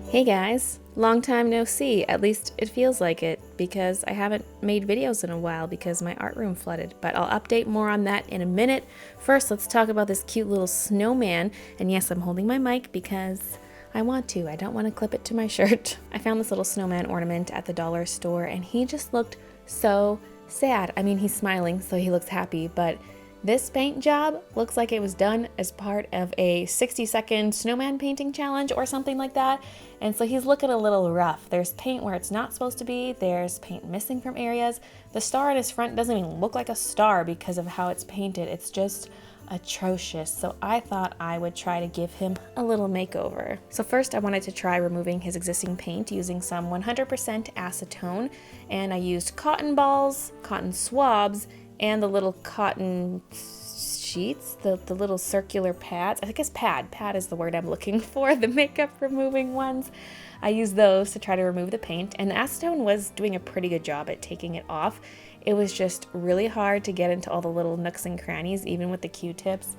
Hey guys, long time no see, at least it feels like it, because I haven't made videos in a while because my art room flooded, but I'll update more on that in a minute. First, let's talk about this cute little snowman, and yes, I'm holding my mic because I want to. I don't want to clip it to my shirt. I found this little snowman ornament at the dollar store, and he just looked so sad. I mean, he's smiling, so he looks happy, but this paint job looks like it was done as part of a 60-second snowman painting challenge or something like that. And so he's looking a little rough. There's paint where it's not supposed to be. There's paint missing from areas. The star on his front doesn't even look like a star because of how it's painted. It's just atrocious. So I thought I would try to give him a little makeover. So first I wanted to try removing his existing paint using some 100% acetone. And I used cotton balls, cotton swabs, and the little cotton sheets, the little circular pads. I guess pad is the word I'm looking for, the makeup removing ones. I used those to try to remove the paint, and the acetone was doing a pretty good job at taking it off. It was just really hard to get into all the little nooks and crannies, even with the Q-tips.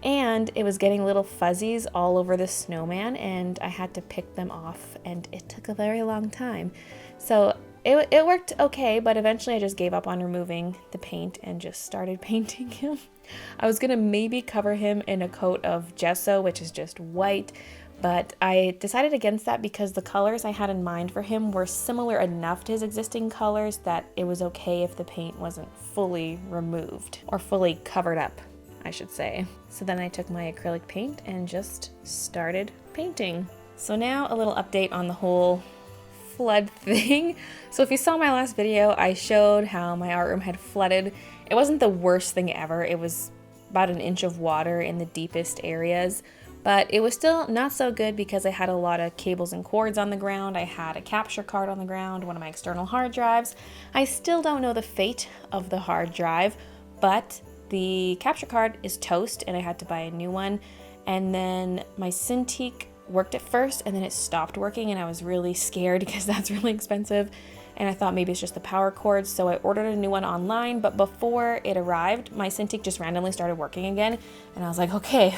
And it was getting little fuzzies all over the snowman, and I had to pick them off, and it took a very long time. So it worked okay, but eventually I just gave up on removing the paint and just started painting him. I was gonna maybe cover him in a coat of gesso, which is just white, but I decided against that because the colors I had in mind for him were similar enough to his existing colors that it was okay if the paint wasn't fully removed, or fully covered up, I should say. So then I took my acrylic paint and just started painting. So now a little update on the whole flood thing. So if you saw my last video, I showed how my art room had flooded. It wasn't the worst thing ever. It was about an inch of water in the deepest areas, but it was still not so good because I had a lot of cables and cords on the ground. I had a capture card on the ground, one of my external hard drives. I still don't know the fate of the hard drive, but the capture card is toast and I had to buy a new one. And then my Cintiq worked at first and then it stopped working, and I was really scared because that's really expensive, and I thought maybe it's just the power cords, so I ordered a new one online. But before it arrived, my Cintiq just randomly started working again, and I was like, okay,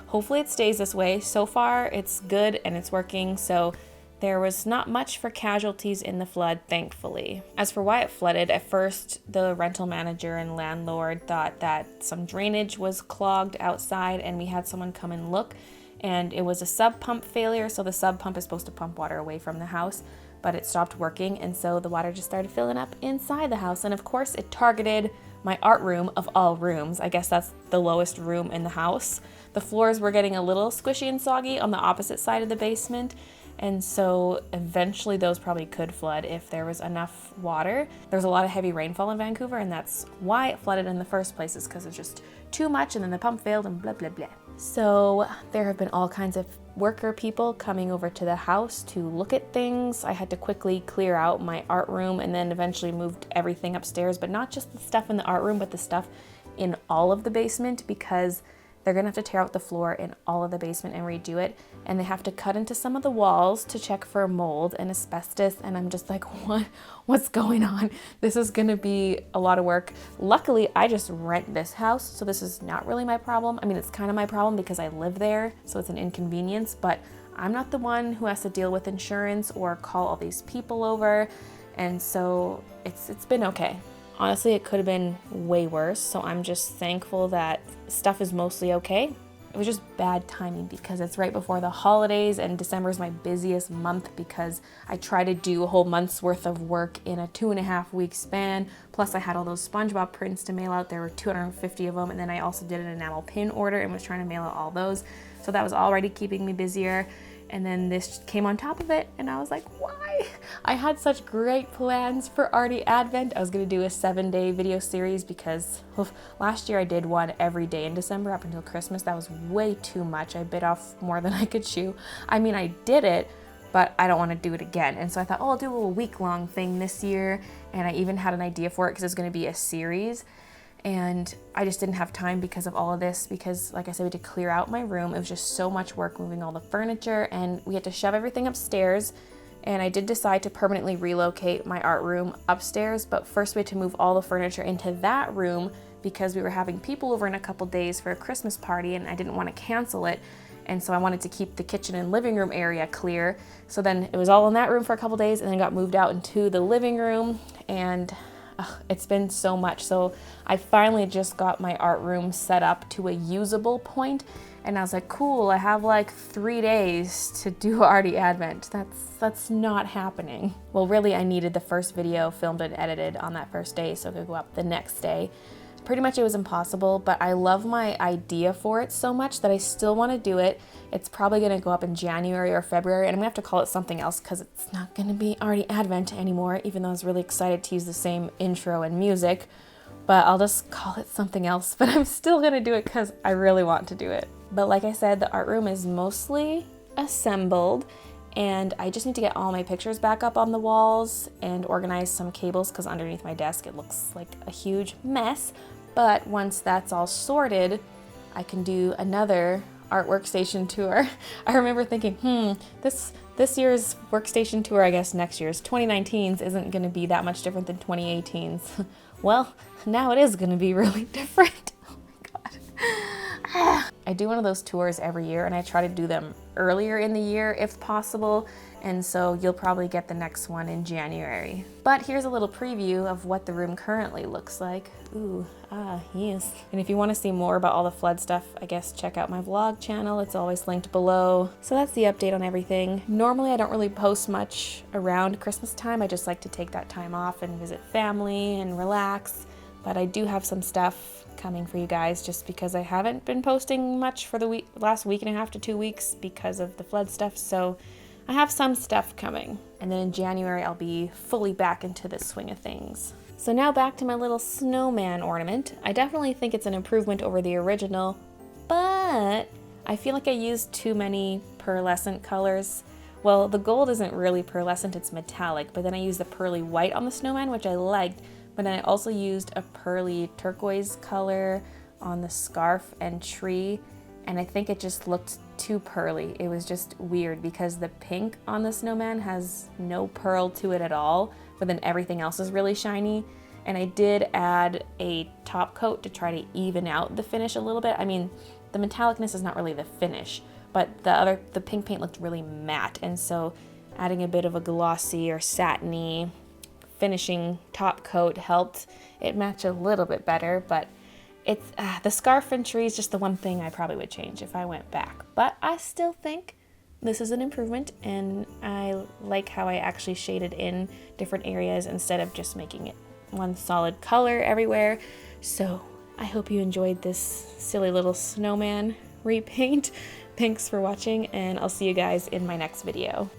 hopefully it stays this way. So far it's good and it's working, so there was not much for casualties in the flood, thankfully. As for why it flooded, at first the rental manager and landlord thought that some drainage was clogged outside, and we had someone come and look, and it was a sub pump failure. So the sub pump is supposed to pump water away from the house, but it stopped working, and so the water just started filling up inside the house. And of course it targeted my art room of all rooms. I guess that's the lowest room in the house. The floors were getting a little squishy and soggy on the opposite side of the basement, and so eventually those probably could flood if there was enough water. There's a lot of heavy rainfall in Vancouver, and that's why it flooded in the first place, is because it's just too much, and then the pump failed and blah blah blah. So there have been all kinds of worker people coming over to the house to look at things. I had to quickly clear out my art room and then eventually moved everything upstairs, but not just the stuff in the art room, but the stuff in all of the basement, because they're gonna have to tear out the floor in all of the basement and redo it. And they have to cut into some of the walls to check for mold and asbestos. And I'm just like, what's going on? This is gonna be a lot of work. Luckily, I just rent this house, so this is not really my problem. I mean, it's kind of my problem because I live there, so it's an inconvenience, but I'm not the one who has to deal with insurance or call all these people over. And so it's been okay. Honestly, it could have been way worse, so I'm just thankful that stuff is mostly okay. It was just bad timing because it's right before the holidays, and December is my busiest month because I try to do a whole month's worth of work in a 2.5 week span. Plus I had all those SpongeBob prints to mail out. There were 250 of them, and then I also did an enamel pin order and was trying to mail out all those. So that was already keeping me busier. And then this came on top of it, and I was like, why? I had such great plans for Arty Advent. I was gonna do a 7-day video series because last year I did one every day in December up until Christmas. That was way too much. I bit off more than I could chew. I mean, I did it, but I don't want to do it again. And so I thought, oh, I'll do a little week-long thing this year. And I even had an idea for it because it's gonna be a series. And I just didn't have time because of all of this, because like I said, we had to clear out my room. It was just so much work moving all the furniture, and we had to shove everything upstairs. And I did decide to permanently relocate my art room upstairs, but first we had to move all the furniture into that room because we were having people over in a couple days for a Christmas party, and I didn't want to cancel it. and so I wanted to keep the kitchen and living room area clear. So then it was all in that room for a couple days, and then got moved out into the living room, and it's been so much. So I finally just got my art room set up to a usable point, and I was like, cool, I have like 3 days to do Arty Advent. That's not happening. Well, really, I needed the first video filmed and edited on that first day so it could go up the next day. Pretty much it was impossible, but I love my idea for it so much that I still want to do it. It's probably going to go up in January or February, and I'm going to have to call it something else because it's not going to be Arty Advent anymore, even though I was really excited to use the same intro and music. But I'll just call it something else, but I'm still going to do it because I really want to do it. But like I said, the art room is mostly assembled, and I just need to get all my pictures back up on the walls and organize some cables because underneath my desk it looks like a huge mess. But once that's all sorted, I can do another art workstation tour. I remember thinking, this year's workstation tour, I guess next year's, 2019's, isn't going to be that much different than 2018's. Well, now it is going to be really different. Oh my God. I do one of those tours every year, and I try to do them earlier in the year if possible, and so you'll probably get the next one in January. But here's a little preview of what the room currently looks like. Ooh, yes. And if you want to see more about all the flood stuff, I guess check out my vlog channel. It's always linked below. So that's the update on everything. Normally I don't really post much around Christmas time. I just like to take that time off and visit family and relax. But I do have some stuff coming for you guys just because I haven't been posting much for the last week and a half to 2 weeks because of the flood stuff. So I have some stuff coming. And then in January, I'll be fully back into the swing of things. So now back to my little snowman ornament. I definitely think it's an improvement over the original, but I feel like I used too many pearlescent colors. Well, the gold isn't really pearlescent, it's metallic, but then I used the pearly white on the snowman, which I liked, but then I also used a pearly turquoise color on the scarf and tree, and I think it just looked too pearly. It was just weird because the pink on the snowman has no pearl to it at all, but then everything else is really shiny. And I did add a top coat to try to even out the finish a little bit. I mean, the metallicness is not really the finish, but the pink paint looked really matte, and so adding a bit of a glossy or satiny finishing top coat helped it match a little bit better. But it's the scarf and tree is just the one thing I probably would change if I went back. But I still think this is an improvement, and I like how I actually shaded in different areas instead of just making it one solid color everywhere. So I hope you enjoyed this silly little snowman repaint. Thanks for watching, and I'll see you guys in my next video.